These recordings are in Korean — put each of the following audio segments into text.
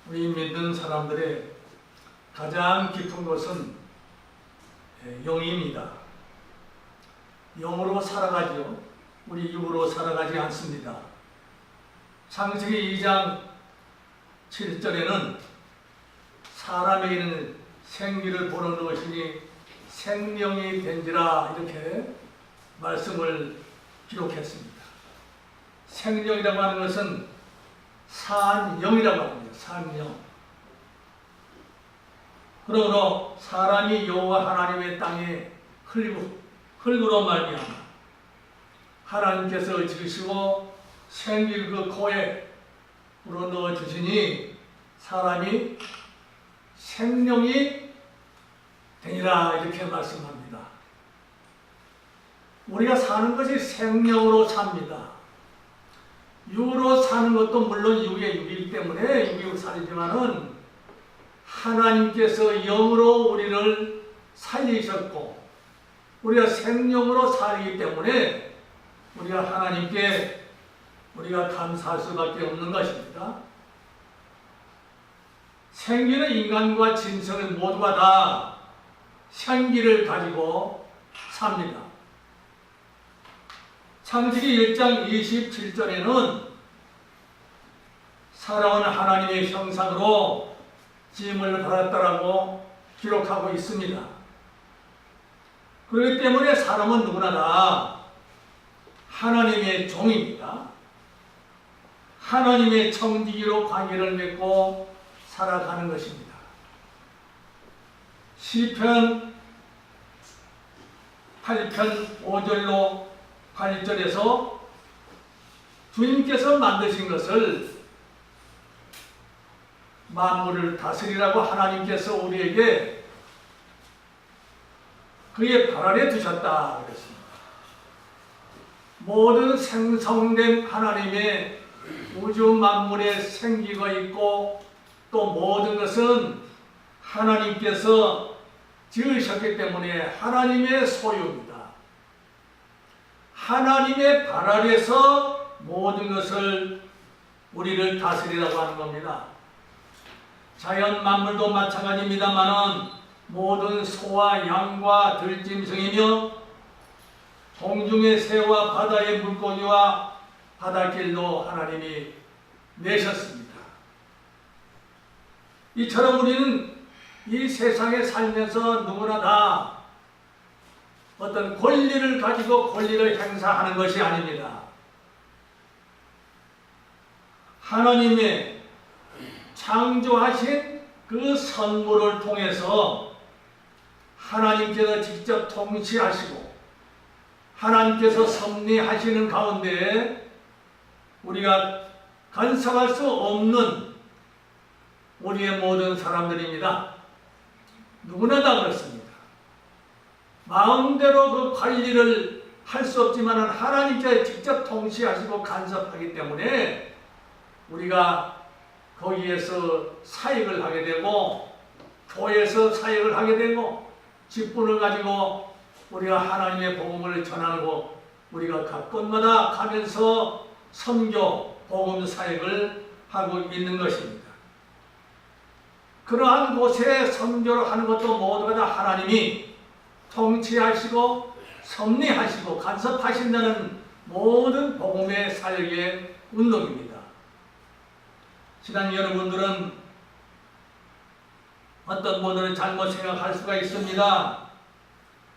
우리 믿는 사람들의 가장 깊은 것은 영입니다. 영으로 살아가지요. 우리 육으로 살아가지 않습니다. 창세기 2장 7절에는 사람에게는 생기를 보는 것이니 생명이 된지라 이렇게 말씀을 기록했습니다. 생명이라고 하는 것은 산영이라고 합니다. 산영. 그러므로 사람이 여호와 하나님의 땅에 흙으로 말미암아 하나님께서 지으시고 생기를 그 코에 불어넣어 주시니 사람이 생명이 되니라 이렇게 말씀합니다. 우리가 사는 것이 생명으로 삽니다. 육으로 사는 것도 물론 육의 육이기 때문에 육으로 살지만은 하나님께서 영으로 우리를 살리셨고 우리가 생명으로 살기 때문에 우리가 하나님께 우리가 감사할 수밖에 없는 것입니다. 생기는 인간과 짐승을 모두가 다 생기를 가지고 삽니다. 창세기 1장 27절에는 사람은 하나님의 형상으로 지음을 받았다라고 기록하고 있습니다. 그렇기 때문에 사람은 누구나 다 하나님의 종입니다. 하나님의 청지기로 관계를 맺고 살아가는 것입니다. 시편 8편 5절로 8절에서 주님께서 만드신 것을 만물을 다스리라고 하나님께서 우리에게 그의 발 아래 두셨다 그랬습니다. 모든 생성된 하나님의 우주 만물에 생기가 있고 또 모든 것은 하나님께서 지으셨기 때문에 하나님의 소유입니다. 하나님의 발 아래서 모든 것을 우리를 다스리라고 하는 겁니다. 자연 만물도 마찬가지입니다만은 모든 소와 양과 들짐승이며 공중의 새와 바다의 물고기와 바닷길도 하나님이 내셨습니다. 이처럼 우리는 이 세상에 살면서 누구나 다 어떤 권리를 가지고 권리를 행사하는 것이 아닙니다. 하나님의 창조하신 그 선물을 통해서 하나님께서 직접 통치하시고 하나님께서 섭리하시는 가운데 우리가 간섭할 수 없는 우리의 모든 사람들입니다. 누구나 다 그렇습니다. 마음대로 그 관리를 할 수 없지만 하나님께서 직접 통치하시고 간섭하기 때문에 우리가 거기에서 사역을 하게 되고 교회에서 사역을 하게 되고 직분을 가지고 우리가 하나님의 복음을 전하고 우리가 각 곳마다 가면서 선교, 복음 사역을 하고 있는 것입니다. 그러한 곳에 선교를 하는 것도 모두가 다 하나님이 통치하시고 섭리하시고 간섭하신다는 모든 복음의 사역의 운동입니다. 지난 여러분들은 어떤 분들은 잘못 생각할 수가 있습니다.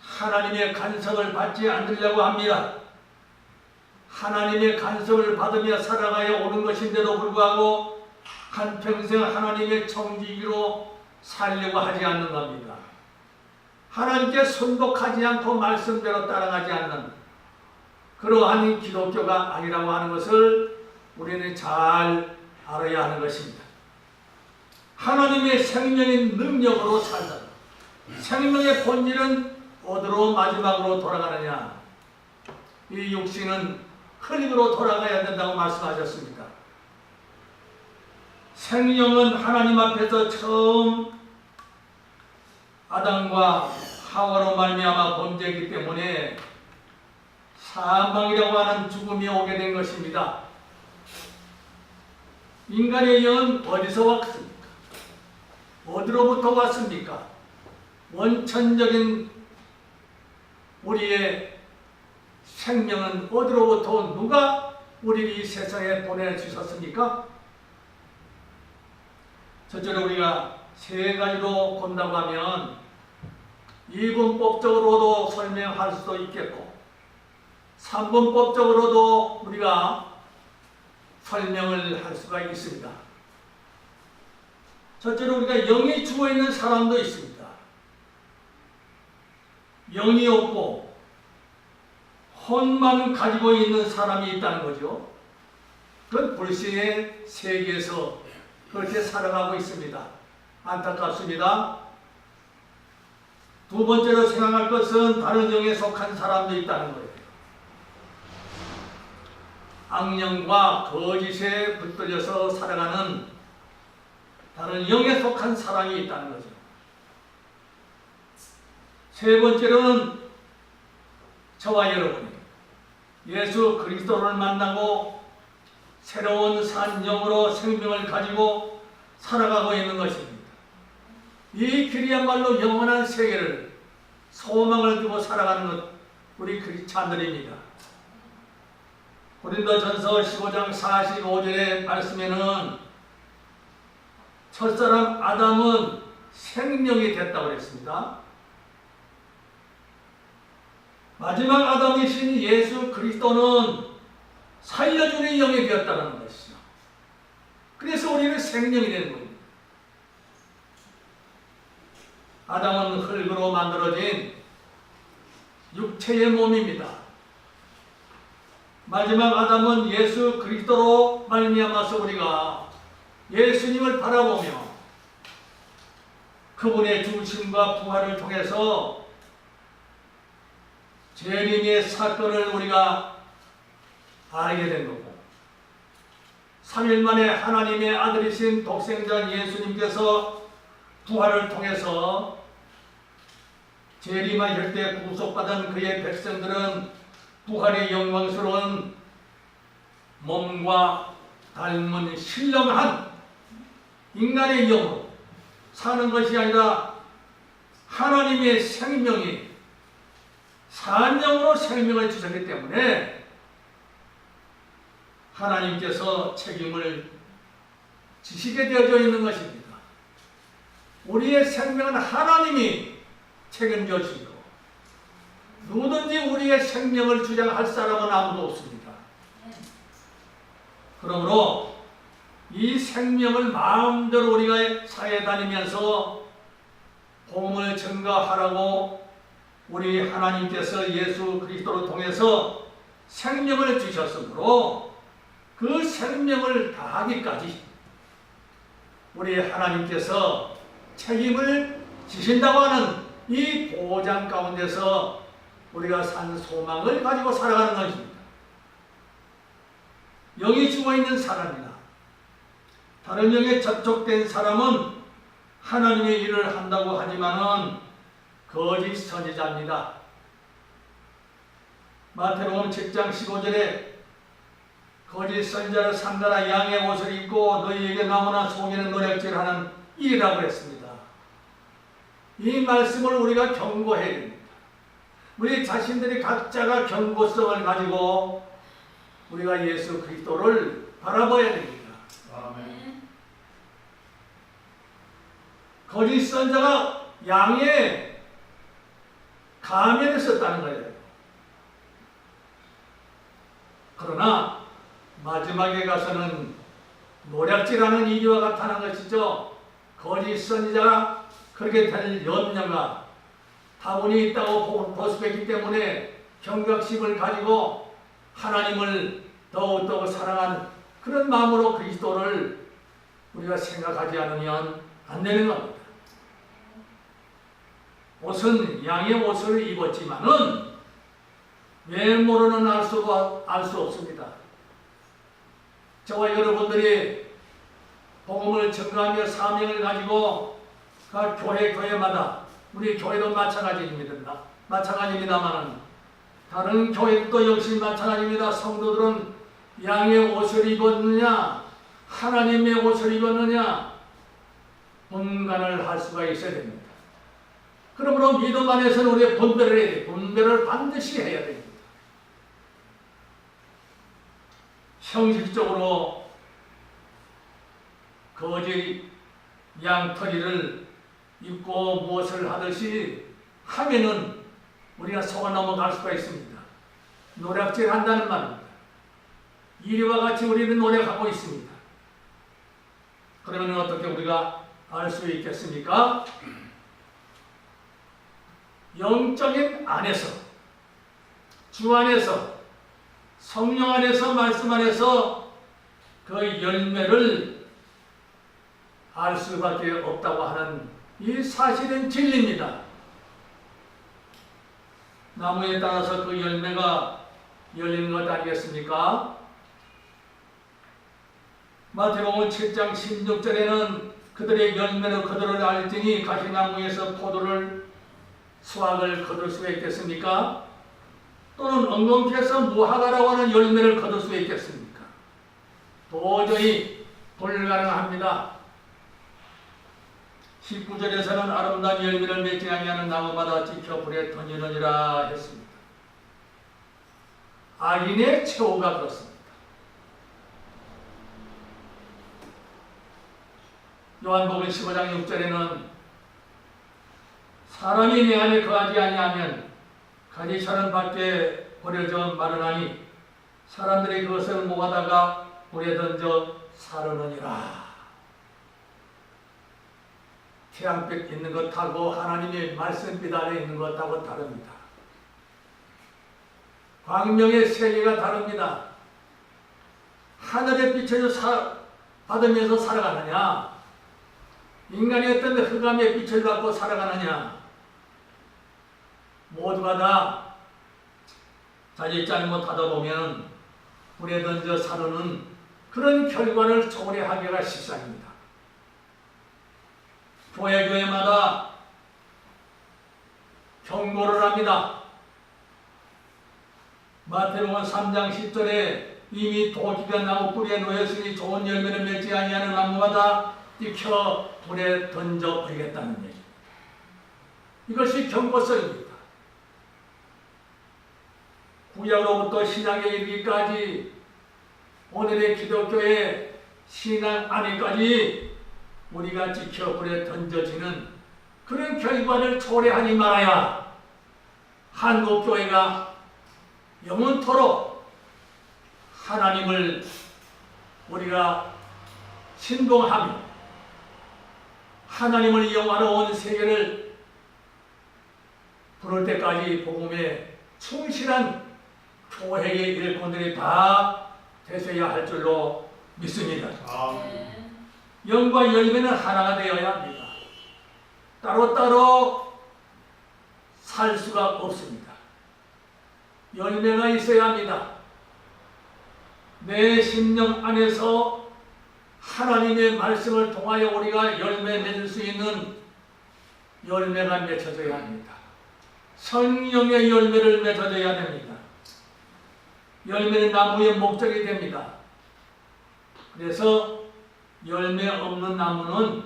하나님의 간섭을 받지 않으려고 합니다. 하나님의 간섭을 받으며 살아가야 옳은 것인데도 불구하고 한평생 하나님의 청지기로 살려고 하지 않는 겁니다. 하나님께 순복하지 않고 말씀대로 따라가지 않는 그러한 기독교가 아니라고 하는 것을 우리는 잘 알아야 하는 것입니다. 하나님의 생명의 능력으로 살다. 생명의 본질은 어디로 마지막으로 돌아가느냐? 이 육신은 흙으로 돌아가야 된다고 말씀하셨습니다. 생명은 하나님 앞에서 처음 아담과 하와로 말미암아 범죄했기 때문에 사망이라고 하는 죽음이 오게 된 것입니다. 인간의 영은 어디서 왔습니까? 어디로부터 왔습니까? 원천적인 우리의 생명은 어디로부터 누가 우리를 이 세상에 보내주셨습니까? 첫째로 우리가 세 가지로 본다고 하면 이분법적으로도 설명할 수도 있겠고 3분법적으로도 우리가 설명을 할 수가 있습니다. 첫째로 우리가 영이 죽어있는 사람도 있습니다. 영이 없고 혼만 가지고 있는 사람이 있다는 거죠. 그건 불신의 세계에서 그렇게 살아가고 있습니다. 안타깝습니다. 두 번째로 생각할 것은 다른 영에 속한 사람도 있다는 거예요. 악령과 거짓에 붙들려서 살아가는 다른 영에 속한 사람이 있다는 거죠. 세 번째로는 저와 여러분이 예수 그리스도를 만나고 새로운 산 영으로 생명을 가지고 살아가고 있는 것입니다. 이 길이야말로 영원한 세계를 소망을 두고 살아가는 것 우리 크리스찬들입니다. 고린도전서 15장 45절의 말씀에는 첫사람 아담은 생명이 됐다고 그랬습니다. 마지막 아담이신 예수 그리스도는 살려주는 영이 되었다는 것이죠. 그래서 우리는 생명이 되는 겁니다. 아담은 흙으로 만들어진 육체의 몸입니다. 마지막 아담은 예수 그리스도로 말미암아서 우리가 예수님을 바라보며 그분의 죽으심과 부활을 통해서 재림의 사건을 우리가 알게 된 거고 3일 만에 하나님의 아들이신 독생자 예수님께서 부활을 통해서 재림할 때 구속받은 그의 백성들은 부활의 영광스러운 몸과 닮은 신령한 인간의 영으로 사는 것이 아니라 하나님의 생명이 산영으로 생명을 주셨기 때문에 하나님께서 책임을 지시게 되어져 있는 것입니다. 우리의 생명은 하나님이 책임져 주시고 누구든지 우리의 생명을 주장할 사람은 아무도 없습니다. 그러므로 이 생명을 마음대로 우리가 사회에 다니면서 복음을 전가하라고 우리 하나님께서 예수 그리스도를 통해서 생명을 주셨으므로 그 생명을 다하기까지 우리 하나님께서 책임을 지신다고 하는 이 보장 가운데서 우리가 산 소망을 가지고 살아가는 것입니다. 영이 죽어있는 사람이나 다른 영에 접촉된 사람은 하나님의 일을 한다고 하지만은 거짓 선지자입니다. 마태복음 7장 15절에 거짓 선지자를 삼가라 양의 옷을 입고 너희에게 나무나 송이는 노략질하는 이라고 했습니다. 이 말씀을 우리가 경고해야 됩니다. 우리 자신들이 각자가 경고성을 가지고 우리가 예수 그리스도를 바라봐야 됩니다. 아멘. 거짓 선지자가 양의 가면을 썼다는 거예요. 그러나 마지막에 가서는 노략질하는 이리와 같다는 것이죠. 거짓 선지자가 그렇게 될 염려가 다분히 있다고 보수했기 때문에 경각심을 가지고 하나님을 더욱더 사랑하는 그런 마음으로 그리스도를 우리가 생각하지 않으면 안 되는 겁니다. 옷은 양의 옷을 입었지만은 외모로는 알 수 없습니다. 저와 여러분들이 복음을 전가하며 사명을 가지고 각 교회마다 우리 교회도 마찬가지입니다만은 다른 교회도 역시 마찬가지입니다. 성도들은 양의 옷을 입었느냐 하나님의 옷을 입었느냐 분간을 할 수가 있어야 됩니다. 그러므로 믿음 안에서는 우리가 분별을 해야 돼요. 분별을 반드시 해야 됩니다. 형식적으로 거지 양털이를 입고 무엇을 하듯이 하면은 우리가 속아 넘어갈 수가 있습니다. 노략질 한다는 말입니다. 이리와 같이 우리는 노력하고 있습니다. 그러면 어떻게 우리가 알 수 있겠습니까? 영적인 안에서, 주 안에서, 성령 안에서, 말씀 안에서 그 열매를 알 수밖에 없다고 하는 이 사실은 진리입니다. 나무에 따라서 그 열매가 열리는 것 아니겠습니까? 마태복음 7장 16절에는 그들의 열매로 그들을 알지니 가시나무에서 포도를 수확을 거둘 수가 있겠습니까? 또는 엉겅퀴에서 무화과라고 하는 열매를 거둘 수 있겠습니까? 도저히 불가능합니다. 19절에서는 아름다운 열매를 맺지 아니하는 나무마다 찍혀 불에 던지느니라 했습니다. 악인의 최후가 그렇습니다. 요한복음 15장 6절에는 사람이 내 안에 거하지 아니하면 가지처럼 밖에 버려져 마르나니 사람들이 그것을 모아다가 물에 던져 사르느니라. 태양빛 있는 것하고 하나님의 말씀빛 아래 있는 것하고 다릅니다. 광명의 세계가 다릅니다. 하늘의 빛을 받으면서 살아가느냐, 인간이 어떤 흑암의 빛을 받고 살아가느냐, 모두가 다 자기 잘못하다 보면 불에 던져 사르는 그런 결과를 초래하기가 십상입니다. 교회마다 경고를 합니다. 마태복음 3장 10절에 이미 도기가 나무 뿌리에 놓였으니 좋은 열매를 맺지 아니하는 나무마다 익혀 불에 던져 버리겠다는 얘기입니다. 이것이 경고성입니다. 구약으로부터 신약에 이르기까지 오늘의 기독교의 신앙 안에까지 우리가 지켜 불에 던져지는 그런 결과를 초래하지 말아야 한국교회가 영원토록 하나님을 우리가 신봉하며 하나님을 이용하러 온 세계를 부를 때까지 복음에 충실한 교회의 일꾼들이 다 되셔야 할 줄로 믿습니다. 영과 열매는 하나가 되어야 합니다. 따로따로 살 수가 없습니다. 열매가 있어야 합니다. 내 심령 안에서 하나님의 말씀을 통하여 우리가 열매 맺을 수 있는 열매가 맺혀져야 합니다. 성령의 열매를 맺어줘야 됩니다. 열매는 나무의 목적이 됩니다. 그래서 열매 없는 나무는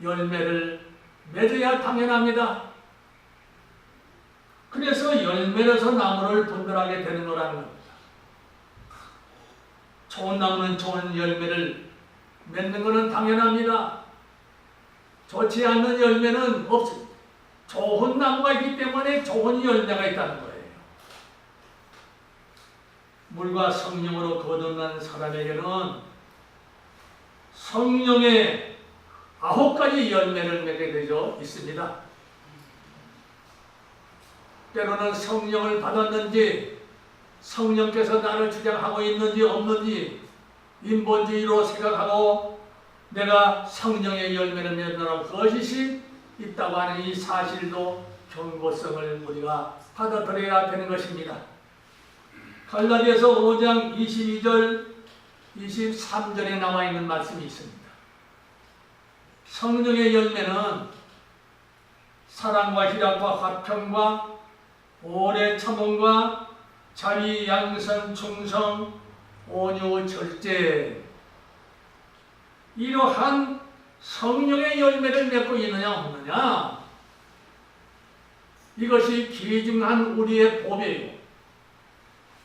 열매를 맺어야 당연합니다. 그래서 열매로서 나무를 분별하게 되는 거라는 겁니다. 좋은 나무는 좋은 열매를 맺는 것은 당연합니다. 좋지 않는 열매는 없습니다. 좋은 나무가 있기 때문에 좋은 열매가 있다는 거예요. 물과 성령으로 거듭난 사람에게는 성령의 9가지 열매를 맺게 되죠. 있습니다. 때로는 성령을 받았는지 성령께서 나를 주장하고 있는지 없는지 인본주의로 생각하고 내가 성령의 열매를 맺느라고 거짓이 있다고 하는 이 사실도 경고성을 우리가 받아들여야 되는 것입니다. 갈라디아서 5장 22절 23절에 나와 있는 말씀이 있습니다. 성령의 열매는 사랑과 희락과 화평과 오래 참음과 자비, 양선, 충성, 온유, 절제, 이러한 성령의 열매를 맺고 있느냐 없느냐, 이것이 귀중한 우리의 법이에요.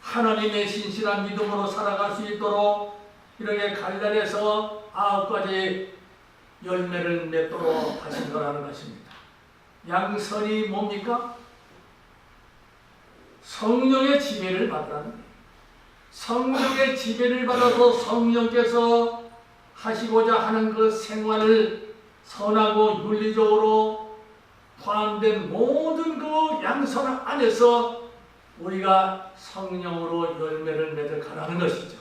하나님의 신실한 믿음으로 살아갈 수 있도록 이렇게 갈라내서 9가지 열매를 맺도록 하신 거라는 것입니다. 양선이 뭡니까? 성령의 지배를 받으라는 거예요. 성령의 지배를 받아서 성령께서 하시고자 하는 그 생활을 선하고 윤리적으로 포함된 모든 그 양선 안에서 우리가 성령으로 열매를 맺어가라는 것이죠.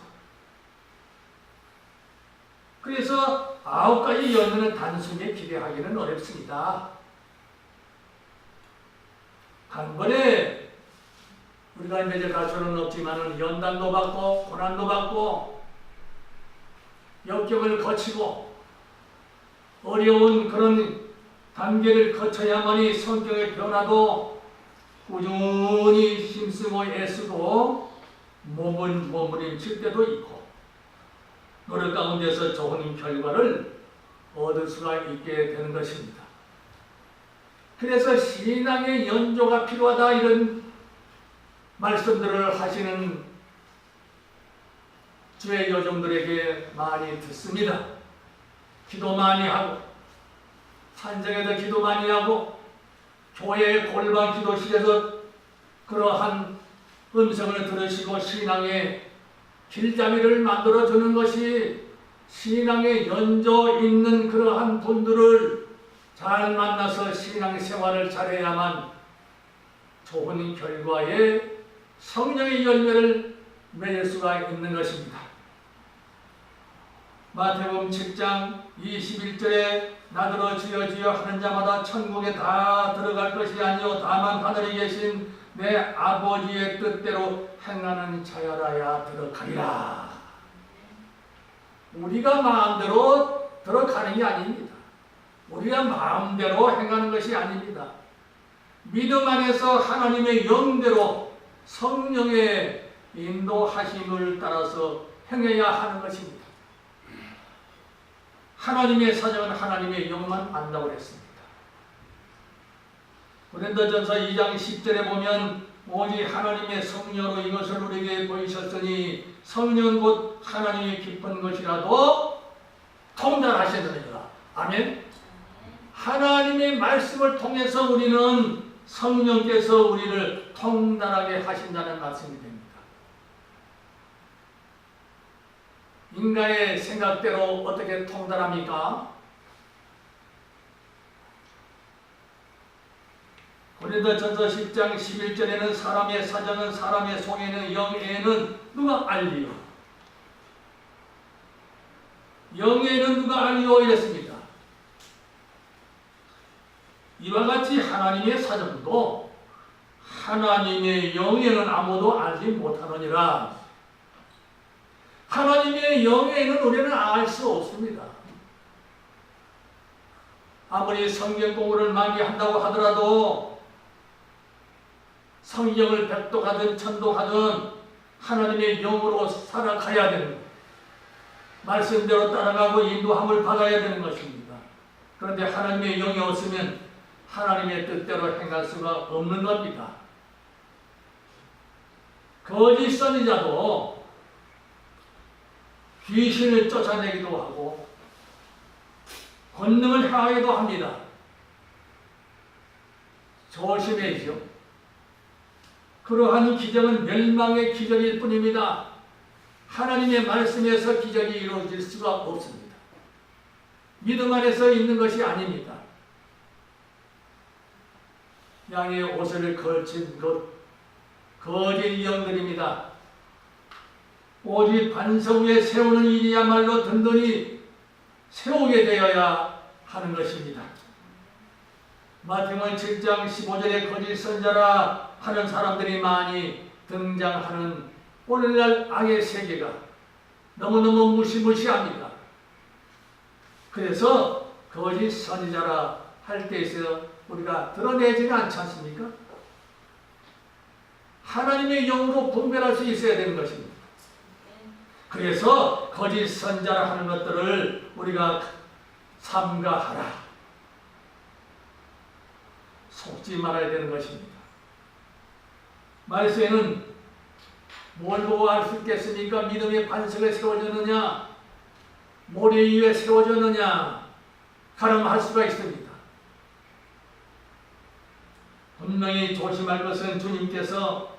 그래서 9가지 열매는 단순히 기대하기는 어렵습니다. 단번에 우리가 맺어갈 수는 없지만 연단도 받고 고난도 받고 역경을 거치고 어려운 그런 단계를 거쳐야만이 성경의 변화도 꾸준히 힘쓰고 애쓰고 몸부림칠 때도 있고 노력 가운데서 좋은 결과를 얻을 수가 있게 되는 것입니다. 그래서 신앙의 연조가 필요하다, 이런 말씀들을 하시는 주의 여종들에게 많이 듣습니다. 기도 많이 하고 산정에서 기도 많이 하고 교회 골방 기도실에서 그러한 음성을 들으시고 신앙의 길잡이를 만들어주는 것이, 신앙의 연조 있는 그러한 분들을 잘 만나서 신앙생활을 잘해야만 좋은 결과에 성령의 열매를 맺을 수가 있는 것입니다. 마태복음 7장 21절에 나더러 주여 주여 하는 자마다 천국에 다 들어갈 것이 아니요 다만 하늘에 계신 내 아버지의 뜻대로 행하는 자야라야 들어가리라. 우리가 마음대로 들어가는 게 아닙니다. 우리가 마음대로 행하는 것이 아닙니다. 믿음 안에서 하나님의 영대로 성령의 인도하심을 따라서 행해야 하는 것입니다. 하나님의 사정은 하나님의 영만 안다고 했습니다. 고린도전서 2장 10절에 보면 오직 하나님의 성령으로 이것을 우리에게 보이셨으니 성령 곧 하나님의 깊은 것이라도 통달하셨느니라. 아멘. 하나님의 말씀을 통해서 우리는 성령께서 우리를 통달하게 하신다는 말씀이 됩니다. 인간의 생각대로 어떻게 통달합니까? 고린도전서 10장 11절에는 사람의 사정은 사람의 속에는 영에는 누가 알리요? 영에는 누가 알리요? 이랬습니다. 이와 같이 하나님의 사정도 하나님의 영에는 아무도 알지 못하느니라. 하나님의 영에는 우리는 알 수 없습니다. 아무리 성경 공부를 많이 한다고 하더라도 성경을 백독하든 천독하든 하나님의 영으로 살아가야 되는 거예요. 말씀대로 따라가고 인도함을 받아야 되는 것입니다. 그런데 하나님의 영이 없으면 하나님의 뜻대로 행할 수가 없는 겁니다. 거짓 선지자도 귀신을 쫓아내기도 하고 권능을 행하기도 합니다. 조심해야죠. 그러한 기적은 멸망의 기적일 뿐입니다. 하나님의 말씀에서 기적이 이루어질 수가 없습니다. 믿음 안에서 있는 것이 아닙니다. 양의 옷을 걸친 것 거짓 영들입니다. 오직 반석 위에 세우는 일이야말로 든든히 세우게 되어야 하는 것입니다. 마태복음 7장 15절에 거짓 선자라 하는 사람들이 많이 등장하는 오늘날 악의 세계가 너무너무 무시무시합니다. 그래서 거짓 선지자라 할 때에서 우리가 드러내지는 않지 않습니까? 하나님의 영으로 분별할 수 있어야 되는 것입니다. 그래서 거짓 선자라 하는 것들을 우리가 삼가하라. 속지 말아야 되는 것입니다. 말세에는 뭘 보고 알 수 있겠습니까? 믿음의 반석에 세워졌느냐, 모래 위에 세워졌느냐, 가늠할 수가 있습니다. 분명히 조심할 것은 주님께서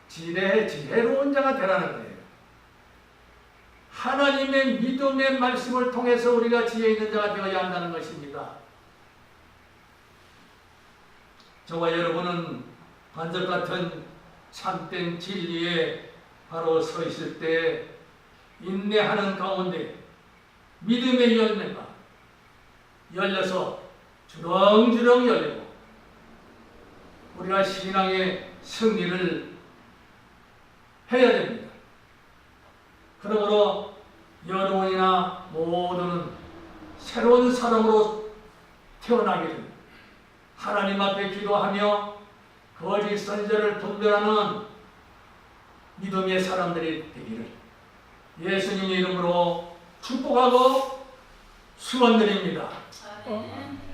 지혜로운 자가 되라는 거예요. 하나님의 믿음의 말씀을 통해서 우리가 지혜 있는 자가 되어야 한다는 것입니다. 저와 여러분은 반석 같은 참된 진리에 바로 서 있을 때 인내하는 가운데 믿음의 열매가 열려서 주렁주렁 열리고 우리가 신앙의 승리를 해야 됩니다. 그러므로 여러분이나 모두는 새로운 사람으로 태어나게 됩니다. 하나님 앞에 기도하며 거짓 선지자를 분별하는 믿음의 사람들이 되기를 예수님의 이름으로 축복하고 축원드립니다. 아멘.